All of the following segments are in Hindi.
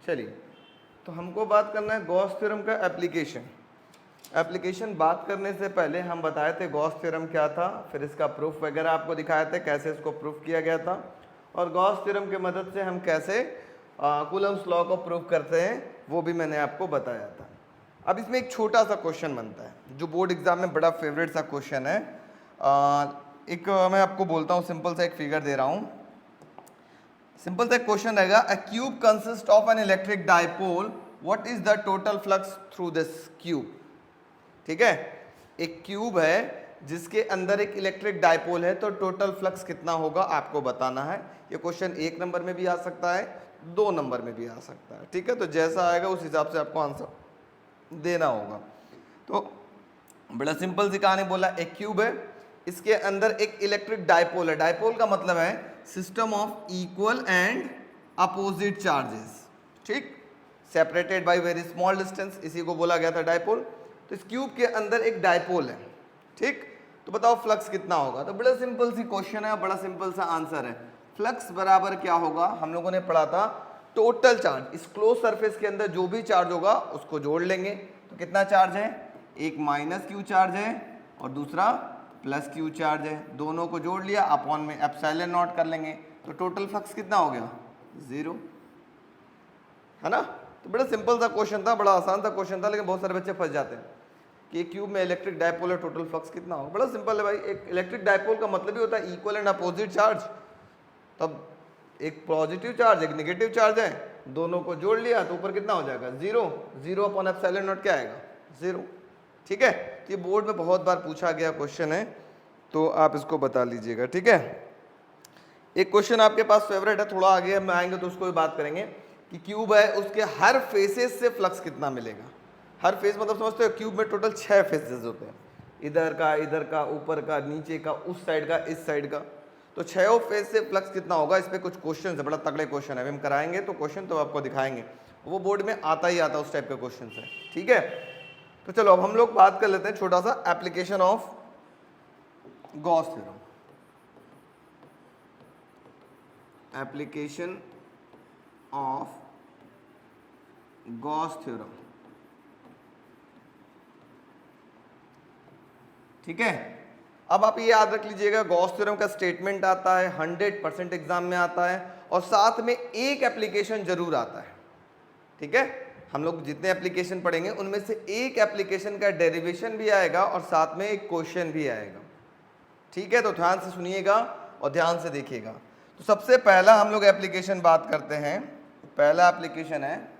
चलिए, तो हमको बात करना है गॉस थ्योरम का एप्लीकेशन बात करने से पहले हम बताए थे गॉस थ्योरम क्या था, फिर इसका प्रूफ वगैरह आपको दिखाए थे कैसे इसको प्रूफ किया गया था, और गॉस थ्योरम की मदद से हम कैसे कूलम्स लॉ को प्रूफ करते हैं वो भी मैंने आपको बताया था। अब इसमें एक छोटा सा क्वेश्चन बनता है जो बोर्ड एग्जाम में बड़ा फेवरेट सा क्वेश्चन है। एक मैं आपको बोलता हूँ, सिंपल सा एक फिगर दे रहा हूँ। सिंपल सा क्वेश्चन रहेगा, अ cube consist of an electric dipole, what is the total flux through this cube. ठीक है, एक क्यूब है जिसके अंदर एक इलेक्ट्रिक डाइपोल है, तो टोटल फ्लक्स कितना होगा आपको बताना है। ये क्वेश्चन 1 नंबर में भी आ सकता है, 2 नंबर में भी आ सकता है। ठीक है, तो जैसा आएगा उस हिसाब से आपको आंसर देना होगा। तो बड़ा सिंपल सी कहानी बोला, एक क्यूब है, इसके अंदर एक इलेक्ट्रिक डाइपोल है। डाइपोल का मतलब है system of equal and opposite charges, ठीक, separated by very small distance, इसी को बोला गया था डाइपोल। तो इस क्यूब के अंदर एक डाइपोल है, ठीक, तो बताओ फ्लक्स कितना होगा। तो बड़ा सिंपल सी क्वेश्चन है, बड़ा सिंपल सा आंसर है। फ्लक्स बराबर क्या होगा, हम लोगों ने पढ़ा था टोटल चार्ज, इस क्लोज सरफेस के अंदर जो भी चार्ज होगा उसको जोड़ लेंगे। तो कितना चार्ज है, एक माइनस क्यू चार्ज है और दूसरा प्लस क्यू चार्ज है, दोनों को जोड़ लिया, अपॉन में एप्सिलॉन नॉट कर लेंगे, तो टोटल फ्लक्स कितना हो गया, 0, है ना। तो बड़ा सिंपल सा क्वेश्चन था, बड़ा आसान सा क्वेश्चन था, लेकिन बहुत सारे बच्चे फंस जाते हैं कि एक क्यूब में इलेक्ट्रिक डाइपोल है, टोटल फ्लक्स कितना होगा। बड़ा सिंपल है भाई, एक इलेक्ट्रिक डाइपोल का मतलब ही होता है इक्वल एंड अपोजिट चार्ज। तब एक पॉजिटिव चार्ज एक नेगेटिव चार्ज है, दोनों को जोड़ लिया तो ऊपर कितना हो जाएगा, 0, 0 अपॉन एप्सिलॉन नॉट क्या आएगा, 0। ठीक है, तो ये बोर्ड में बहुत बार पूछा गया क्वेश्चन है, तो आप इसको बता लीजिएगा। ठीक है, एक क्वेश्चन आपके पास फेवरेट है, थोड़ा आगे हम आएंगे तो उसको भी बात करेंगे कि क्यूब है, उसके हर फेसेस से फ्लक्स कितना मिलेगा। हर फेस मतलब समझते हो, क्यूब में टोटल 6 फेसेस होते हैं, इधर का, ऊपर का, नीचे का, उस साइड का, इस साइड का, तो 6 फेस से फ्लक्स कितना होगा। इस पे कुछ क्वेश्चन है, बड़ा तगड़े क्वेश्चन है, हम कराएंगे तो क्वेश्चन तो आपको दिखाएंगे, वो बोर्ड में आता ही आता उस टाइप के क्वेश्चन है। ठीक है, तो चलो अब हम लोग बात कर लेते हैं छोटा सा application of Gauss theorem. Application of Gauss theorem, ठीक है। अब आप ये याद रख लीजिएगा, गॉस थ्योरम का स्टेटमेंट आता है 100% एग्जाम में आता है, और साथ में एक एप्लीकेशन जरूर आता है। ठीक है, हम लोग जितने एप्लीकेशन पढ़ेंगे उनमें से एक एप्लीकेशन का डेरिवेशन भी आएगा और साथ में एक क्वेश्चन भी आएगा। ठीक है, तो ध्यान से सुनिएगा और ध्यान से देखिएगा। तो सबसे पहला हम लोग एप्लीकेशन बात करते हैं, पहला एप्लीकेशन है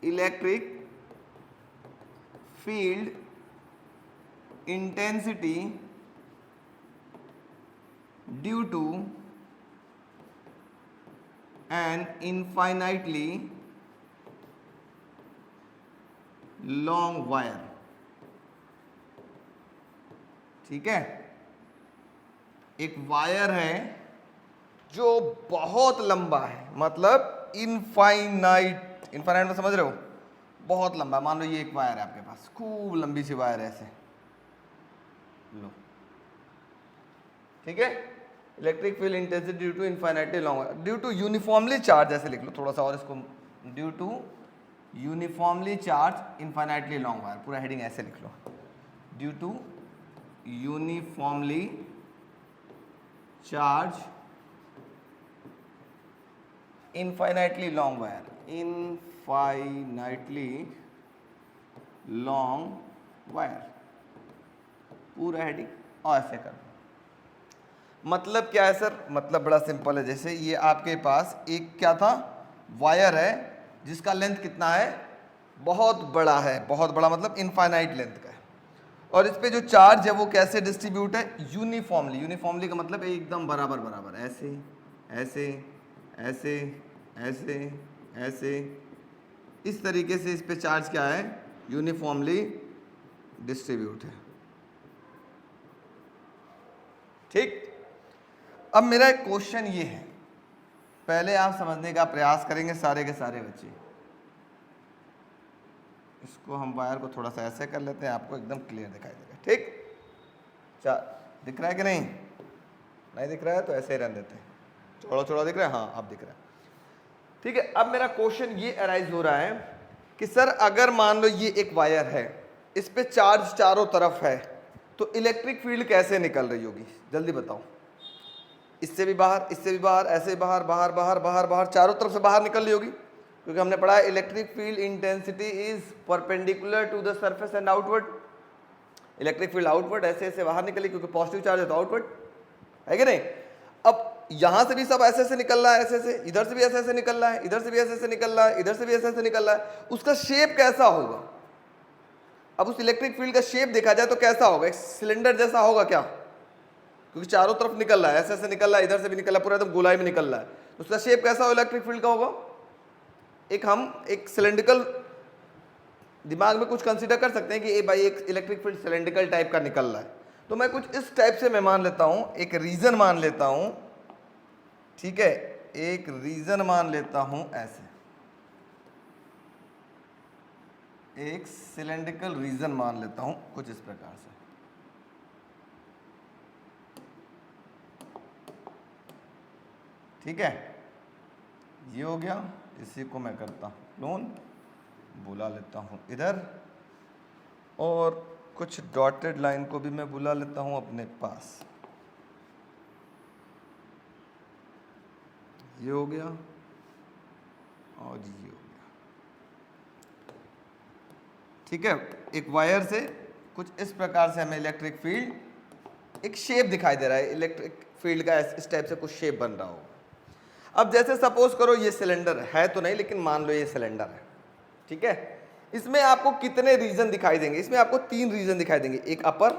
electric field intensity due to an infinitely long wire. ठीक है, एक वायर है जो बहुत लंबा है, मतलब इनफाइनाइट, इनफाइनाइट में समझ रहे हो, बहुत लंबा। मान लो ये एक वायर है आपके पास, खूब लंबी सी वायर है, ऐसे लो। ठीक है, electric field intensity due to infinitely long, due to uniformly charge, ऐसे लिख लो थोड़ा सा और इसको, due to uniformly charge infinitely long wire, पूरा हेडिंग ऐसे लिख लो, due to uniformly charge infinitely long wire, infinitely long wire, पूरा हेडिंग और ऐसे कर। मतलब क्या है सर, मतलब बड़ा सिंपल है, जैसे ये आपके पास एक क्या था, वायर है जिसका लेंथ कितना है, बहुत बड़ा है, बहुत बड़ा मतलब इनफाइनाइट लेंथ का है, और इस पे जो चार्ज है वो कैसे डिस्ट्रीब्यूट है, यूनिफॉर्मली। यूनिफॉर्मली का मतलब एकदम बराबर बराबर, ऐसे ऐसे ऐसे ऐसे ऐसे, इस तरीके से इस पे चार्ज क्या है, यूनिफॉर्मली डिस्ट्रीब्यूट है। ठीक, अब मेरा एक क्वेश्चन ये है, पहले आप समझने का प्रयास करेंगे सारे के सारे बच्चे। इसको हम वायर को थोड़ा सा ऐसे कर लेते हैं, आपको एकदम क्लियर दिखाई देगा। ठीक, दिख रहा है कि नहीं, नहीं दिख रहा है तो ऐसे ही रहने देते हैं, चौड़ा चौड़ा दिख रहा है, हाँ अब दिख रहा है। ठीक है, अब मेरा क्वेश्चन ये अराइज हो रहा है कि सर अगर मान लो ये एक वायर है, इस पे चार्ज चारों तरफ है, तो इलेक्ट्रिक फील्ड कैसे निकल रही होगी, जल्दी बताओ। इससे भी बाहर, इससे भी बाहर, ऐसे बाहर, बाहर बाहर बाहर बाहर, चारों तरफ से बाहर निकल रही होगी, क्योंकि हमने पढ़ा है electric field intensity is perpendicular to the surface and outward. Electric field outward ऐसे ऐसे बाहर निकली, क्योंकि पॉजिटिव चार्ज है तो आउटवर्ड है कि नहीं। अब यहां से भी सब ऐसे ऐसे निकल रहा है, ऐसे ऐसे, इधर से भी ऐसे ऐसे निकल रहा है, इधर से भी ऐसे ऐसे निकल रहा है, इधर से भी ऐसे ऐसे निकल रहा है, उसका शेप कैसा होगा। अब उस इलेक्ट्रिक फील्ड का शेप देखा जाए तो कैसा होगा, एक सिलेंडर जैसा होगा क्या, क्योंकि चारों तरफ निकल रहा है, ऐसे ऐसे निकल रहा है, इधर से भी निकल रहा है, पूरा एकदम गोलाई में निकल रहा है, उसका शेप कैसा होगा इलेक्ट्रिक फील्ड का होगा। एक सिलेंड्रिकल, दिमाग में कुछ कंसीडर कर सकते हैं कि भाई एक इलेक्ट्रिक फील्ड सिलेंड्रिकल टाइप का निकल रहा है, तो मैं कुछ इस टाइप से मैं मान लेता हूं, एक रीजन मान लेता हूं, ठीक है, एक रीजन मान लेता हूं ऐसे, एक सिलेंड्रिकल रीजन मान लेता हूं कुछ इस प्रकार से। ठीक है, ये हो गया, इसी को मैं करता हूं क्लोन, बुला लेता हूं इधर, और कुछ डॉटेड लाइन को भी मैं बुला लेता हूं अपने पास। ये हो गया और ये हो गया। ठीक है, एक वायर से कुछ इस प्रकार से हमें इलेक्ट्रिक फील्ड, एक शेप दिखाई दे रहा है, इलेक्ट्रिक फील्ड का इस टाइप से कुछ शेप बन रहा होगा। अब जैसे सपोज करो ये सिलेंडर है तो नहीं, लेकिन मान लो ये सिलेंडर है, ठीक है, इसमें आपको कितने रीजन दिखाई देंगे, इसमें आपको 3 रीजन दिखाई देंगे, एक अपर,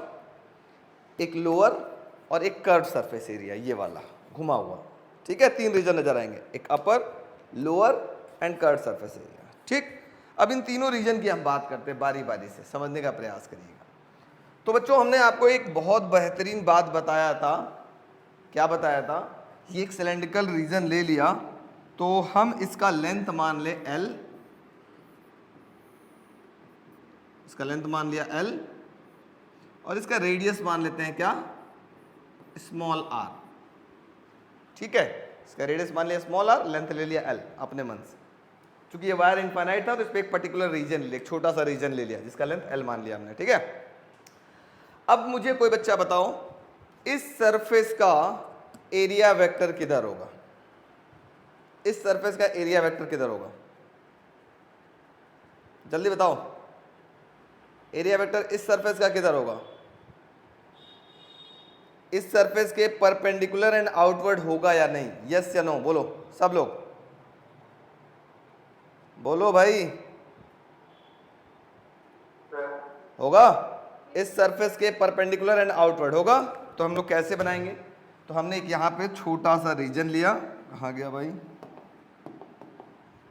एक लोअर और एक कर्व सरफेस एरिया, ये वाला घुमा हुआ। ठीक है, 3 रीजन नजर आएंगे, एक upper, lower and curve surface area. ठीक, अब इन तीनों रीजन की हम बात करते हैं, बारी बारी से समझने का प्रयास करिएगा। तो बच्चों हमने आपको एक बहुत बेहतरीन बात बताया था, क्या बताया था, ये एक सिलेंड्रिकल रीजन ले लिया तो हम इसका लेंथ मान ले L, इसका लेंथ मान लिया L, और इसका रेडियस मान लेते हैं क्या, स्मॉल r। ठीक है, इसका रेडियस मान लिया स्मॉल r, लेंथ ले लिया L अपने मन से, क्योंकि ये वायर इनफाइनाइट था तो इस पे एक पर्टिकुलर रीजन ले, एक छोटा सा रीजन ले लिया जिसका लेंथ L मान लिया हमने। ठीक है, अब मुझे कोई बच्चा बताओ इस सरफेस का एरिया वेक्टर किधर होगा, इस सरफेस का एरिया वेक्टर किधर होगा, जल्दी बताओ, एरिया वेक्टर इस सरफेस का किधर होगा, इस सरफेस के परपेंडिकुलर एंड आउटवर्ड होगा या नहीं, यस या नो, बोलो सब लोग, बोलो भाई, होगा, इस सरफेस के परपेंडिकुलर एंड आउटवर्ड होगा। तो हम लोग कैसे बनाएंगे, तो हमने एक यहाँ पे छोटा सा रीजन लिया, कहाँ गया भाई,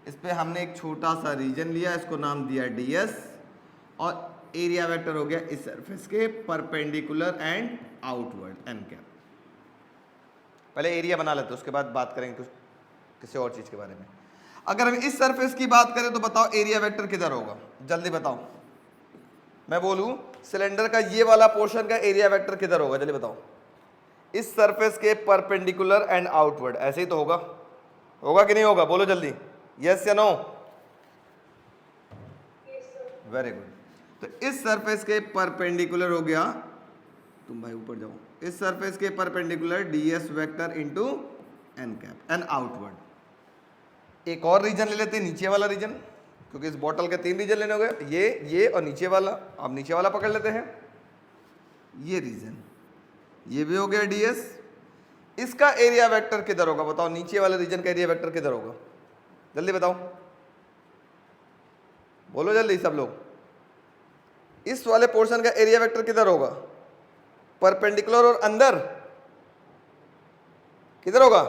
इस पे हमने एक छोटा सा रीजन लिया, इसको नाम दिया ds, और एरिया वेक्टर हो गया इस सरफेस के perpendicular and outward n cap. पहले एरिया बना लेते हैं, उसके बाद बात करेंगे कुछ किसी और चीज के बारे में। अगर हम इस सरफेस की बात करें तो बताओ एरिया वेक्टर किधर होगा, जल्दी बताओ, मैं बोलूं सिलेंडर का ये वाला पोर्शन का एरिया वेक्टर किधर होगा, जल्दी बताओ, इस सरफेस के परपेंडिकुलर एंड आउटवर्ड, ऐसे ही तो होगा, होगा कि नहीं होगा, बोलो जल्दी, यस या नो, वेरी गुड। तो इस सरफेस के परपेंडिकुलर हो गया, तुम भाई ऊपर जाओ, इस सरफेस के perpendicular ds vector into n cap, n outward. एक और रीजन ले लेते हैं, नीचे वाला रीजन, क्योंकि इस बॉटल के 3 रीजन लेने हो गए, ये और नीचे वाला। अब नीचे वाला पकड़ लेते हैं, ये रीजन, ये भी हो गया ds, इसका एरिया वेक्टर किधर होगा, बताओ, नीचे वाले रीजन का एरिया वेक्टर किधर होगा, जल्दी बताओ, बोलो जल्दी सब लोग, इस वाले पोर्शन का एरिया वेक्टर किधर होगा, परपेंडिकुलर और अंदर किधर होगा,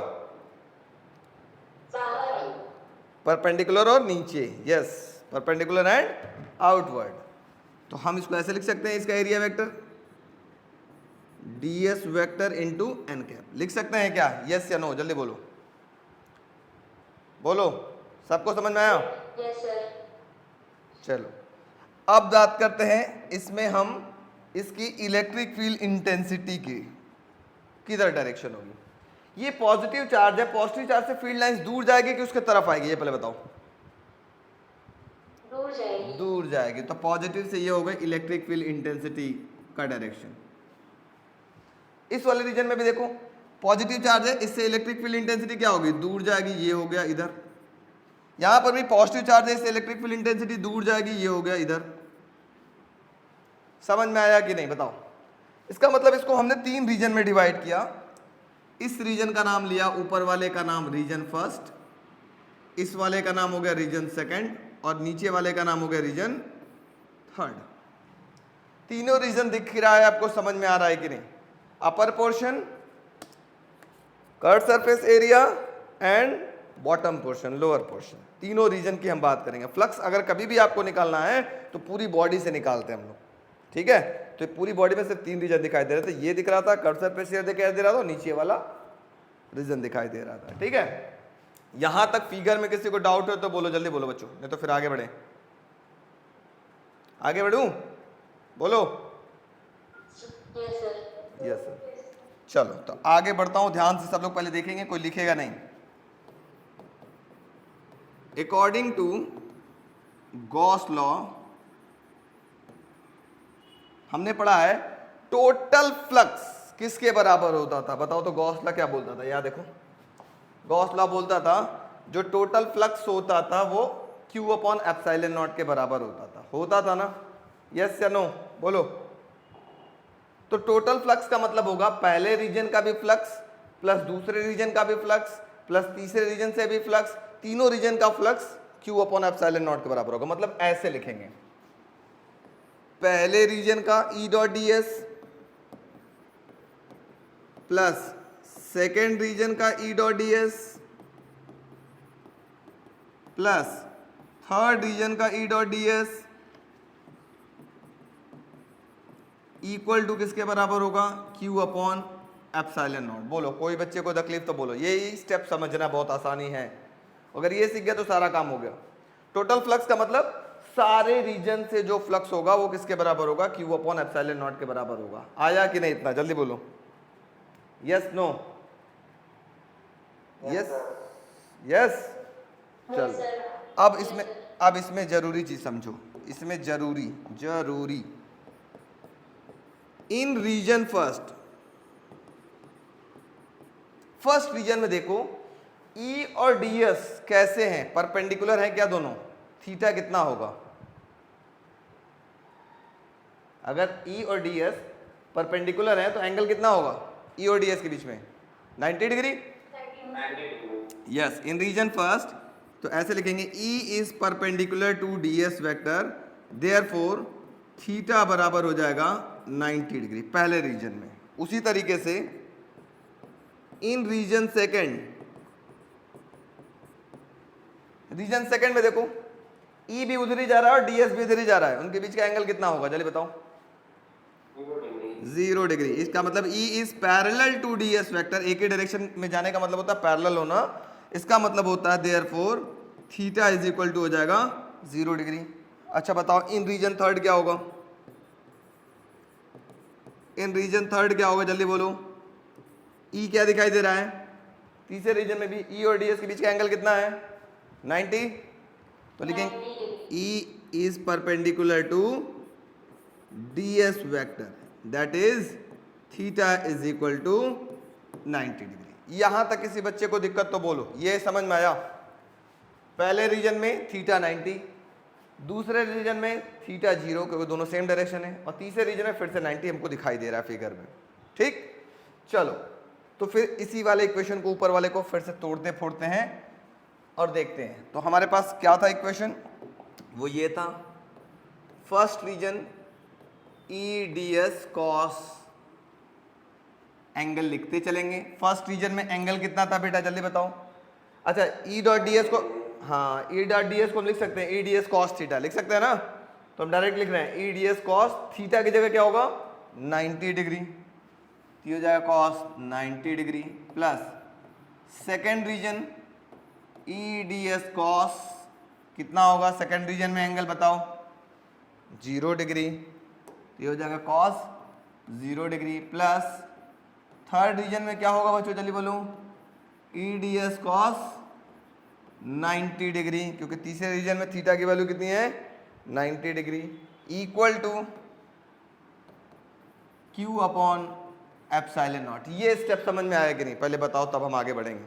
परपेंडिकुलर और नीचे, यस, परपेंडिकुलर एंड आउटवर्ड। तो हम इसको ऐसे लिख सकते हैं, इसका area vector ds vector into n cap, लिख सकते हैं क्या, यस या नो, जल्दी बोलो, बोलो, सबको समझ में आया, यस सर। चलो अब बात करते हैं, इसमें हम इसकी इलेक्ट्रिक फील्ड इंटेंसिटी की किधर डायरेक्शन होगी। ये पॉजिटिव चार्ज है, पॉजिटिव चार्ज से फील्ड लाइंस दूर जाएगी कि उसके तरफ आएगी, ये पहले बताओ। दूर जाएगी। दूर जाएगी, तो पॉजिटिव से ये हो गई इलेक्ट्रिक फील्ड इंटेंसिटी का डायरेक्शन। इस वाले रीजन में भी देखो पॉजिटिव चार्ज है, इससे इलेक्ट्रिक फील्ड इंटेंसिटी क्या होगी, दूर जाएगी, ये हो गया इधर। यहां पर भी पॉजिटिव चार्ज है, इससे इलेक्ट्रिक फील्ड इंटेंसिटी दूर जाएगी, ये हो गया इधर। समझ में आया कि नहीं बताओ। इसका मतलब इसको हमने 3 रीजन में डिवाइड किया। इस रीजन का नाम लिया, ऊपर वाले का नाम रीजन फर्स्ट, इस वाले का नाम हो गया रीजन सेकंड, और नीचे वाले का नाम हो गया रीजन थर्ड। तीनों रीजन दिख रहा है आपको, समझ में आ रहा है कि नहीं। Upper portion, curve surface area and bottom portion, lower portion, तीनों रीजन की हम बात करेंगे। फ्लक्स अगर कभी भी आपको निकालना है तो पूरी बॉडी से निकालते हैं हम लोग, ठीक है। तो पूरी बॉडी में सिर्फ 3 रीजन दिखाई दे रहे थे, ये दिख रहा था, कर्व सरफेस एरिया दिखाई दे रहा था, नीचे वाला रीजन दिखाई दे रहा था, ठीक है। यहां तक फिगर में किसी को डाउट हो तो बोलो, जल्दी बोलो बच्चों, नहीं तो फिर आगे बढ़े। आगे बढ़ूं, बोलो। Yes sir. Yes sir. चलो तो आगे बढ़ता हूं, ध्यान से सब लोग पहले देखेंगे, कोई लिखेगा नहीं। अकॉर्डिंग टू गॉस लॉ हमने पढ़ा है टोटल फ्लक्स किसके बराबर होता था, बताओ तो। गॉस लॉ क्या बोलता था, याद देखो। गॉस लॉ बोलता था जो टोटल फ्लक्स होता था वो Q अपॉन एप्सिलॉन नॉट के बराबर होता था ना। यस या नो, बोलो। तो टोटल फ्लक्स का मतलब होगा पहले रीजन का भी फ्लक्स प्लस दूसरे रीजन का भी फ्लक्स प्लस तीसरे रीजन से भी फ्लक्स, तीनों रीजन का flux Q upon epsilon not के बराबर होगा। मतलब ऐसे लिखेंगे, पहले रीजन का E dot d s plus second region का E dot d s plus third region का E dot d s equal to किसके बराबर होगा, Q अपॉन एप्सिलॉन नॉट। बोलो, कोई बच्चे को तकलीफ तो बोलो। ये स्टेप समझना बहुत आसानी है, अगर ये सीख गया तो सारा काम हो गया। टोटल फ्लक्स का मतलब सारे रीजन से जो फ्लक्स होगा वो किसके बराबर होगा, Q अपॉन एप्सिलॉन नॉट के बराबर होगा। आया कि नहीं, इतना जल्दी बोलो। Yes no, yes yes. चलो अब इसमें जरूरी चीज समझो, इसमें जरूरी इन रीजन फर्स्ट रीजन में देखो E और ds कैसे हैं, परपेंडिकुलर हैं क्या दोनों, थीटा कितना होगा। अगर E और ds परपेंडिकुलर है तो एंगल कितना होगा E और ds के बीच में, 90 डिग्री। यस, इन रीजन फर्स्ट तो ऐसे लिखेंगे E is perpendicular to ds vector, therefore theta बराबर हो जाएगा 90 डिग्री पहले रीजन में। उसी तरीके से इन रीजन सेकंड में देखो E भी उधर ही जा रहा है और ds भी उधर ही जा रहा है, उनके बीच का एंगल कितना होगा, जल्दी बताओ। 0 डिग्री। इसका मतलब E is parallel to ds vector, एक ही डायरेक्शन में जाने का मतलब होता है पैरेलल होना। इसका मतलब होता है therefore theta is equal to हो जाएगा 0 डिग्री। अच्छा बताओ इन रीजन थर्ड क्या होगा, इन रीजन थर्ड क्या होगा, जल्दी बोलो। E क्या दिखाई दे रहा है, तीसरे रीजन में भी E और ds के बीच का एंगल कितना है, 90। तो लिखेंगे E is perpendicular to ds vector, that is theta is equal to 90 degree. यहां तक किसी बच्चे को दिक्कत तो बोलो, ये समझ में आया। पहले रीजन में थीटा 90, दूसरे रीजन में थीटा 0, क्योंकि दोनों सेम डायरेक्शन है, और तीसरे रीजन में फिर से 90 हमको दिखाई दे रहा है फिगर में। ठीक, चलो तो फिर इसी वाले इक्वेशन को, ऊपर वाले को फिर से तोड़ते फोड़ते हैं और देखते हैं। तो हमारे पास क्या था इक्वेशन, वो ये था, first region E ds cos, angle लिखते चलेंगे। फर्स्ट रीजन में एंगल कितना था बेटा, जल्दी बताओ। अच्छा E डॉट ds को, हाँ E डॉट ds को हम लिख सकते हैं E ds cos थीटा, लिख सकते हैं ना। तो हम डायरेक्ट लिख रहे हैं E ds cos थीटा की जगह क्या होगा, 90 डिग्री, तो हो जाएगा cos 90 degree plus second region E ds cos कितना होगा, सेकेंड रीजन में एंगल बताओ, 0 डिग्री, तो ये हो जाएगा cos 0 degree plus third region में क्या होगा बच्चों, जल्दी बोलो, EDS cos 90 डिग्री, क्योंकि तीसरे रीजन में थीटा की वैल्यू कितनी है 90 degree, equal to Q upon epsilon naught. ये स्टेप समझ में आया कि नहीं, पहले बताओ तब हम आगे बढ़ेंगे।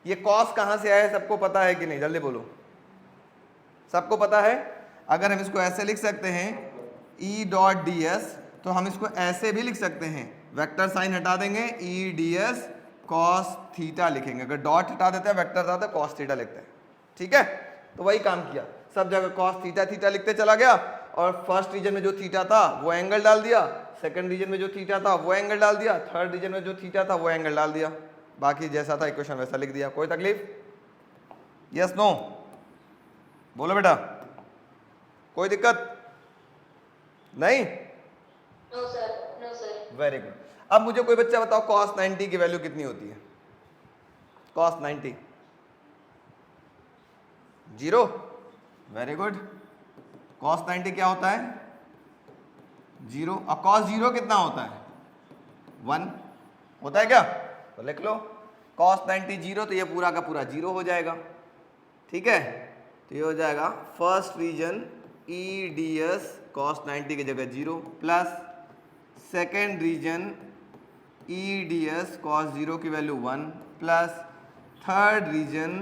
ये कॉस कहां से आया है सबको पता है कि नहीं, जल्दी बोलो। सबको पता है। अगर हम इसको ऐसे लिख सकते हैं E डॉट डी एस, तो हम इसको ऐसे भी लिख सकते हैं, वेक्टर साइन हटा देंगे, E ds कॉस थीटा लिखेंगे। अगर डॉट हटा देते हैं वेक्टर हटाते हैं कॉस थीटा लिखते हैं। ठीक है, तो वही काम किया, सब जगह कॉस थीटा थीटा लिखते चला गया, और फर्स्ट रीजन में जो थीटा था वो एंगल डाल दिया, सेकंड रीजन में जो थीटा था वो एंगल डाल दिया, थर्ड रीजन में जो थीटा था वो एंगल डाल दिया, बाकी जैसा था इक्वेशन वैसा लिख दिया। कोई तकलीफ? यस नो बोलो बेटा, कोई दिक्कत नहीं? No sir, no sir. Very good. अब मुझे कोई बच्चा बताओ cos 90 की वैल्यू कितनी होती है? cos 90 0। Very good. cos 90 क्या होता है 0, और cos 0 कितना होता है 1 होता है क्या? तो लिख लो cos 90 0, तो ये पूरा का पूरा 0 हो जाएगा। ठीक है, तो ये हो जाएगा फर्स्ट रीजन EDS cos 90 की जगह 0 plus second region EDS cos 0 की value 1 plus third region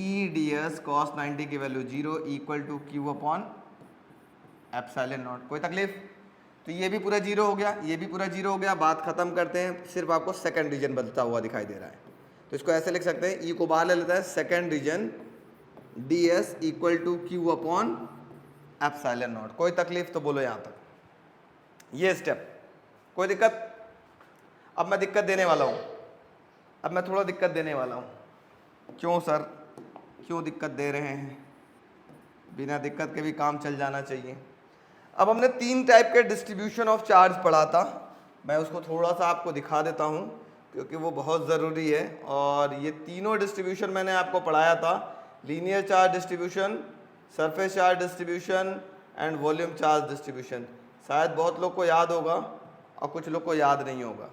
EDS cos 90 की value 0 equal to Q upon epsilon naught. कोई तकलीफ? तो ये भी पूरा 0 हो गया, ये भी पूरा 0 हो गया। बात खत्म करते हैं, सिर्फ आपको सेकंड रीजन बदलता हुआ दिखाई दे रहा है, तो इसको ऐसे लिख सकते हैं, E को बाहर ले लेता है, second region DS equal to Q upon epsilon naught. कोई तकलीफ तो बोलो यहाँ तक, ये स्टेप। कोई दिक्कत? अब मैं दिक्कत देने वाला हूँ, अब मैं थोड़ा दिक्कत देने वाला हूँ। क्यों सर, क्यों दिक्कत दे रहे हैं? बिना दिक्कत के भी काम चल जाना चाहिए। अब हमने 3 टाइप के डिस्ट्रीब्यूशन ऑफ चार्ज पढ़ा था, मैं उसको थोड़ा सा आपको दिखा देता हूँ क्योंकि वो बहुत ज़रूरी है। और ये तीनों डिस्ट्रीब्यूशन मैंने आपको पढ़ाया था, linear charge distribution, surface charge distribution and volume charge distribution. शायद बहुत लोग को याद होगा और कुछ लोग को याद नहीं होगा।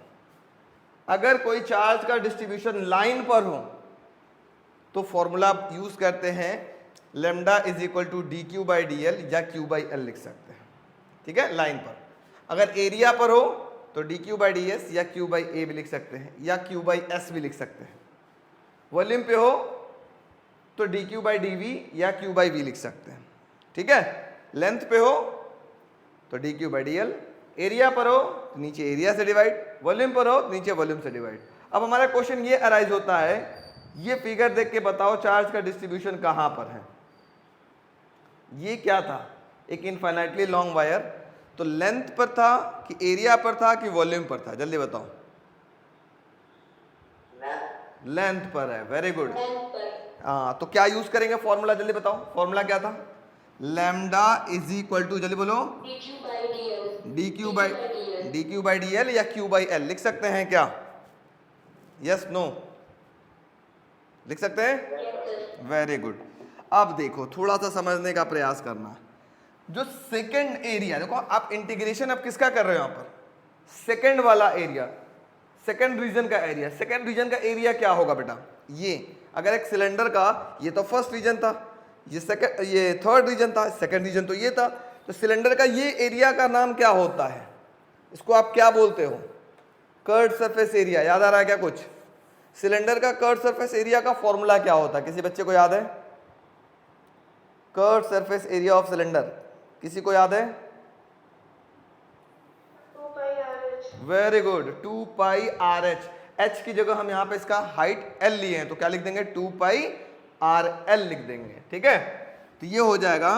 अगर कोई चार्ज का डिस्ट्रीब्यूशन लाइन पर हो तो फॉर्मूला यूज करते हैं lambda is equal to d q by d l या क्यू बाई एल लिख सकते हैं। ठीक है, लाइन पर। अगर एरिया पर हो तो d q by d S या क्यू बाई ए भी लिख सकते हैं या क्यू बाई एस भी लिख सकते हैं। वॉल्यूम पे हो तो d q by d v या क्यू बाई वी लिख सकते हैं। ठीक है, लेंथ पे हो तो d q by d l, area पर हो तो नीचे एरिया से डिवाइड, वॉल्यूम पर हो तो नीचे वॉल्यूम से डिवाइड। अब हमारा क्वेश्चन ये अराइज होता है, ये फिगर देख के बताओ चार्ज का डिस्ट्रीब्यूशन कहां पर है। ये क्या था, एक इनफाइनाइटली लॉन्ग वायर, तो लेंथ पर था कि एरिया पर था कि वॉल्यूम पर था, जल्दी बताओ। लेंथ पर है, वेरी गुड। हाँ, तो क्या यूज करेंगे फॉर्मूला, जल्दी बताओ, फॉर्मूला क्या था? लैम्डा इज इक्वल टू, जल्दी बोलो, D q by d l या क्यू बाई एल लिख सकते हैं क्या? यस नो लिख सकते हैं? Very good. अब देखो थोड़ा सा समझने का प्रयास करना, जो सेकंड एरिया, देखो आप इंटीग्रेशन अब किसका कर रहे हो यहाँ पर, सेकंड वाला एरिया, सेकंड रीजन का एरिया। सेकंड रीजन का एरिया क्या होगा बेटा? ये अगर एक सिलेंडर का, ये तो फर्स्ट रीजन था, ये थर्ड रीजन था, सेकंड रीजन तो ये था, तो सिलेंडर का ये एरिया का नाम क्या होता है? इसको आप क्या बोलते हो? Curved surface area. याद आ रहा है क्या कुछ? सिलेंडर का कर्व्ड सरफेस एरिया का फॉर्मूला क्या होता है? किसी बच्चे को याद है? Curved surface area of cylinder किसी को याद है? Very good, 2 pi R H. H की जगह हम यहाँ पे इसका हाइट एल लिए हैं, तो क्या लिख देंगे? 2 पाई आर एल लिख देंगे। ठीक है, तो ये हो जाएगा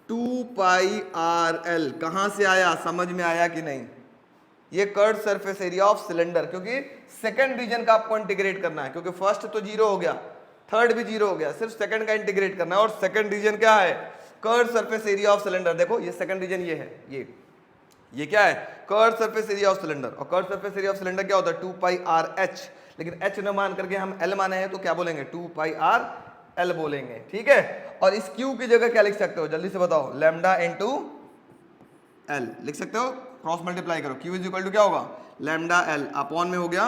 2 पाई आर एल। कहां से आया, समझ में आया कि नहीं? ये curved surface area of cylinder, क्योंकि सेकंड रीजन का आपको इंटीग्रेट करना है, क्योंकि फर्स्ट तो 0 हो गया, थर्ड भी 0 हो गया, सिर्फ सेकंड का इंटीग्रेट करना है। और सेकंड रीजन क्या है? Curved surface area of cylinder. देखो ये सेकंड रीजन ये है, ये क्या है? Curved surface area of cylinder. और curved surface area of cylinder क्या होता है? 2 पाई आर एच। लेकिन एच न मान करके हम एल माने हैं, तो क्या बोलेंगे? 2 पाई आर एल बोलेंगे। ठीक है, और इस क्यू की जगह क्या लिख सकते हो, जल्दी से बताओ? लैम्डा इनटू एल लिख सकते हो, क्रॉस मल्टीप्लाई करो, क्यू इज इक्वल टू क्या होगा? लैम्डा एल अपॉन में हो गया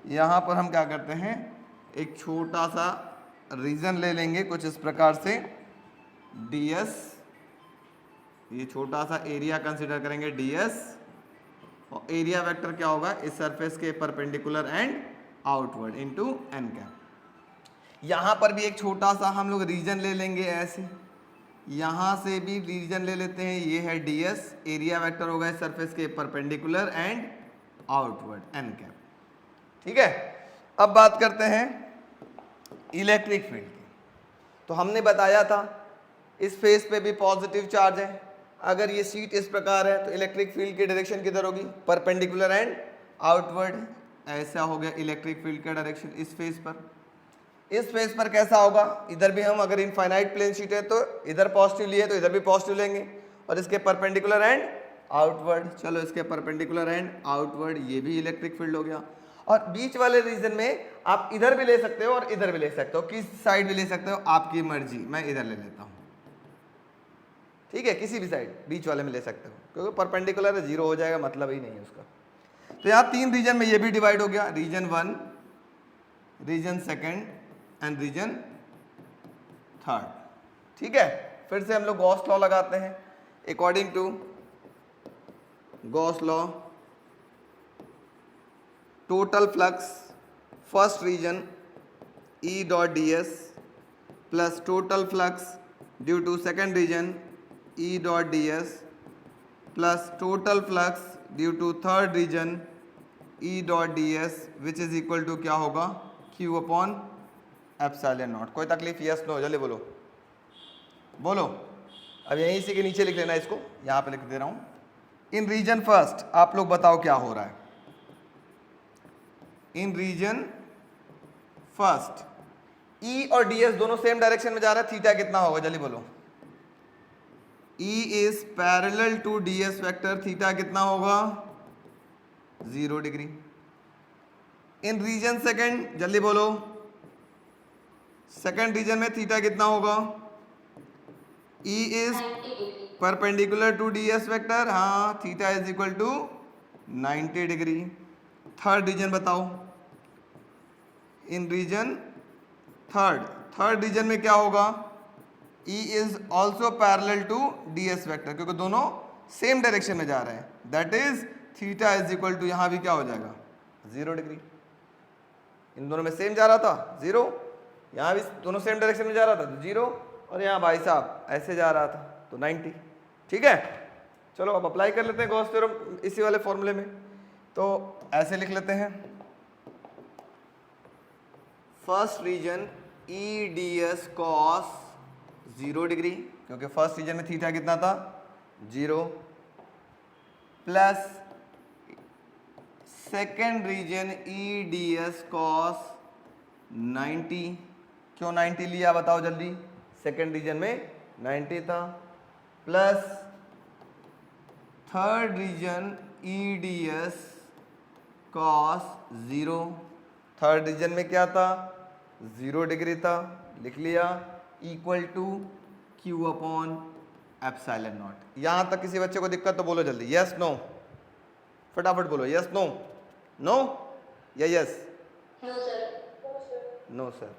यहाँ पर हम क्या करते हैं, एक छोटा सा रीजन ले लेंगे कुछ इस प्रकार से ds, ये छोटा सा एरिया कंसिडर करेंगे ds, और एरिया वेक्टर क्या होगा, इस सरफेस के perpendicular and outward into n cap. यहाँ पर भी एक छोटा सा हम लोग रीजन ले लेंगे ऐसे, यहाँ से भी रीजन ले लेते हैं, ये है ds, एरिया वेक्टर होगा इस सरफेस के perpendicular and outward n cap. ठीक है, अब बात करते हैं इलेक्ट्रिक फील्ड की। तो हमने बताया था इस फेस पे भी पॉजिटिव चार्ज है, अगर ये शीट इस प्रकार है तो इलेक्ट्रिक फील्ड की डायरेक्शन किधर होगी, परपेंडिकुलर एंड आउटवर्ड। ऐसा हो गया इलेक्ट्रिक फील्ड का डायरेक्शन इस फेस पर। इस फेस पर कैसा होगा, इधर भी हम अगर इनफाइनाइट प्लेन शीट है तो इधर पॉजिटिव लिए तो इधर भी पॉजिटिव लेंगे, और इसके परपेंडिकुलर एंड आउटवर्ड। चलो इसके परपेंडिकुलर एंड आउटवर्ड, ये भी इलेक्ट्रिक फील्ड हो गया। और बीच वाले रीजन में आप इधर भी ले सकते हो और इधर भी ले सकते हो, किस साइड भी ले सकते हो, आपकी मर्जी। मैं इधर ले लेता हूँ, ठीक है, किसी भी साइड बीच वाले में ले सकते हो, क्योंकि परपेंडिकुलर है, जीरो हो जाएगा, मतलब ही नहीं है उसका। तो यहाँ तीन रीजन में ये भी डिवाइड हो गया, रीजन 1, रीजन 2 एंड रीजन 3। ठीक है, फिर से हम लोग गॉस लॉ लगाते हैं। According to Gauss law, total flux first region E dot ds plus total flux due to second region E dot ds plus total flux due to third region E dot ds which is equal to क्या होगा, Q अपॉन एप्सिलॉन नॉट। कोई तकलीफ, यस नो, जल्दी बोलो बोलो। अब यहीं इसी के नीचे लिख लेना, इसको यहाँ पे लिख दे रहा हूँ। इन रीजन फर्स्ट आप लोग बताओ क्या हो रहा है। इन रीजन फर्स्ट E और ds दोनों सेम डायरेक्शन में जा रहा है, थीटा कितना होगा, जल्दी बोलो। E is parallel to ds vector, theta कितना होगा, 0 डिग्री। इन रीजन सेकंड जल्दी बोलो, सेकंड रीजन में थीटा कितना होगा, E is 90 degree. Perpendicular to ds vector, हाँ, theta is equal to 90 degree. Third region बताओ, इन रीजन थर्ड रीजन में क्या होगा, E is also parallel to ds vector, क्योंकि दोनों सेम डायरेक्शन में जा रहे हैं, that is theta is equal to, यहाँ भी क्या हो जाएगा, 0 डिग्री। इन दोनों में सेम जा रहा था 0, यहाँ भी दोनों सेम डायरेक्शन में जा रहा था तो 0, और यहाँ भाई साहब ऐसे जा रहा था तो 90। ठीक है, चलो अब अप्लाई कर लेते हैं गॉस थ्योरम इसी वाले फॉर्मूले में। तो ऐसे लिख लेते हैं, first region E ds cos 0 degree, क्योंकि फर्स्ट रीजन में थीटा कितना था, 0, plus second region E ds cos 90, क्यों 90 लिया बताओ जल्दी, सेकेंड रीजन में 90 था, plus third region E ds cos 0, third region में क्या था, 0 डिग्री था, लिख लिया, equal to Q upon epsilon naught. यहाँ तक किसी बच्चे को दिक्कत तो बोलो जल्दी, यस नो, फटाफट बोलो, यस नो, नो या yes, no sir. No sir.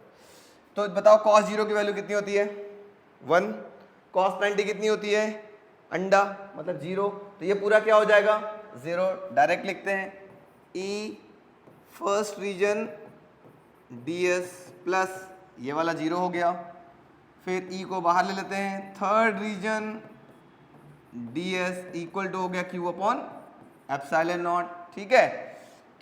तो बताओ cos 0 की वैल्यू कितनी होती है, 1, cos 90 कितनी होती है, अंडा मतलब 0, तो ये पूरा क्या हो जाएगा, 0। डायरेक्ट लिखते हैं, E first region ds plus ये वाला 0 हो गया, फिर E को बाहर ले लेते हैं, third region ds equal to हो गया Q अपॉन एप्सिलॉन नॉट। ठीक है,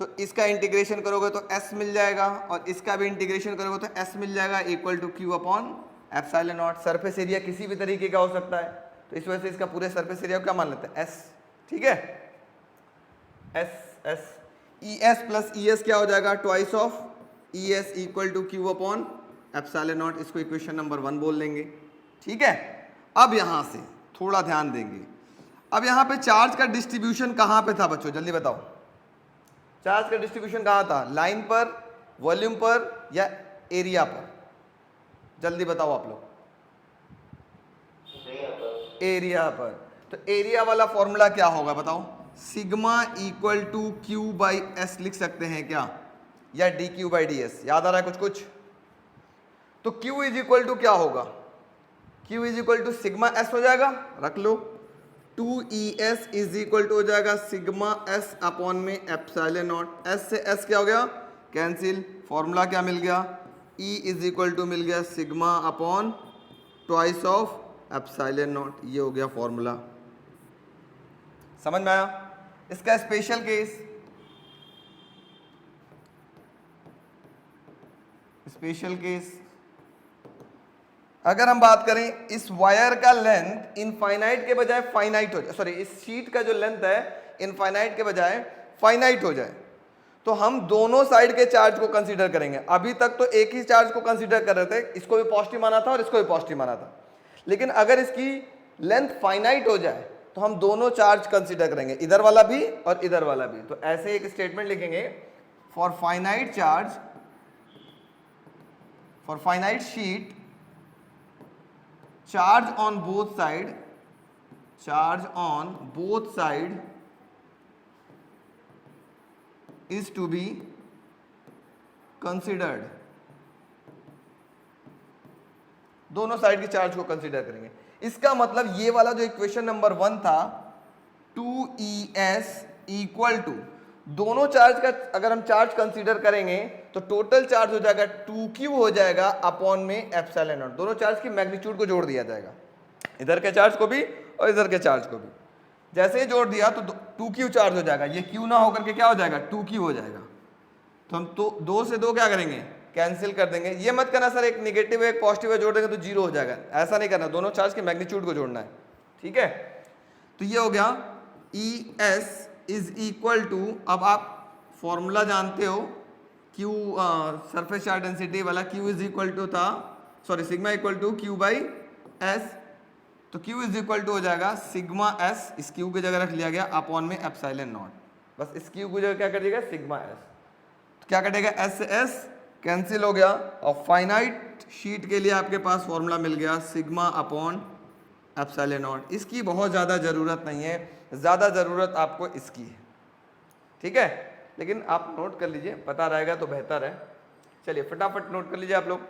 तो इसका इंटीग्रेशन करोगे तो s मिल जाएगा, और इसका भी इंटीग्रेशन करोगे तो s मिल जाएगा, equal to Q upon epsilon naught. Surface area किसी भी तरीके का हो सकता है, तो इस वजह से इसका पूरे सरफेस एरिया को क्या मान लेते हैं, s। ठीक है, s es प्लस es क्या हो जाएगा, twice of es equal to Q upon epsilon naught, इसको इक्वेशन नंबर 1 बोल लेंगे। ठीक है, अब यहाँ से थोड़ा ध्यान देंगे, अब यहाँ पे चार्ज का डिस्ट्रीब्यूशन कहाँ पे था बच्चों, जल्दी बताओ, चार्ज का डिस्ट्रीब्यूशन कहाँ था, लाइन पर, वॉल्यूम पर या एरिया पर, जल्दी बताओ आप लोग, एरिया पर। तो एरिया वाला फॉर्मूला क्या होगा बताओ, sigma equal to Q by S लिख सकते हैं क्या, या d q by d s. याद आ रहा है कुछ कुछ? तो Q इज इक्वल टू क्या होगा? Q is equal to sigma s हो जाएगा, रख लो। 2ES इज इक्वल टू हो जाएगा सिग्मा एस अपॉन में एप्सिलॉन नॉट। एस से एस क्या हो गया? कैंसिल। फॉर्मूला क्या मिल गया? E इज इक्वल टू मिल गया sigma upon twice of epsilon naught. ये हो गया फॉर्मूला। समझ में आया? इसका स्पेशल केस, स्पेशल केस अगर हम बात करें, इस वायर का लेंथ इनफाइनाइट के बजाय फाइनाइट हो जाए, सॉरी इस शीट का जो लेंथ है इनफाइनाइट के बजाय फाइनाइट हो जाए, तो हम दोनों साइड के चार्ज को कंसीडर करेंगे। अभी तक तो एक ही चार्ज को कंसीडर कर रहे थे, इसको भी पॉजिटिव माना था और इसको भी पॉजिटिव माना था। लेकिन अगर इसकी लेंथ फाइनाइट हो जाए तो हम दोनों चार्ज कंसीडर करेंगे, इधर वाला भी और इधर वाला भी। तो ऐसे एक स्टेटमेंट लिखेंगे, for finite charge, for finite sheet, charge on both side, charge on both side is to be considered। दोनों साइड की चार्ज को कंसीडर करेंगे। इसका मतलब ये वाला जो इक्वेशन नंबर 1 था 2ES इक्वल टू, दोनों चार्ज का अगर हम चार्ज कंसीडर करेंगे तो टोटल चार्ज हो जाएगा 2Q हो जाएगा अपॉन में एप्सिलॉन नॉट। दोनों चार्ज की मैग्नीट्यूड को जोड़ दिया जाएगा, इधर के चार्ज को भी और इधर के चार्ज को भी। जैसे ही जोड़ दिया तो 2Q चार्ज हो जाएगा, ये Q ना होकर के क्या हो जाएगा? 2Q हो जाएगा। तो हम तो 2 से 2 क्या करेंगे? कैंसिल कर देंगे। ये मत करना सर एक निगेटिव एक पॉजिटिव जोड़ देंगे तो 0 हो जाएगा, ऐसा नहीं करना, दोनों चार्ज की मैग्नीट्यूड को जोड़ना है। ठीक है, तो ये हो गया ES इज इक्वल टू, अब आप फॉर्मूला जानते हो Q सरफेस चार्ज डेंसिटी वाला, Q इज इक्वल टू था, sorry sigma equal to Q by s. तो Q इज इक्वल टू हो जाएगा सिग्मा एस, इस Q की जगह रख लिया गया अपॉन में एप्सिलॉन नॉट। बस इस Q की जगह क्या कर दिया? Sigma S. तो क्या कटेगा? S से S कैंसिल हो गया और फाइनाइट शीट के लिए आपके पास फॉर्मूला मिल गया सिग्मा अपॉन एप्सिलॉन नॉट। इसकी बहुत ज़्यादा ज़रूरत नहीं है, ज़्यादा ज़रूरत आपको इसकी है। ठीक है, लेकिन आप नोट कर लीजिए, पता रहेगा तो बेहतर है। चलिए फटाफट नोट कर लीजिए आप लोग।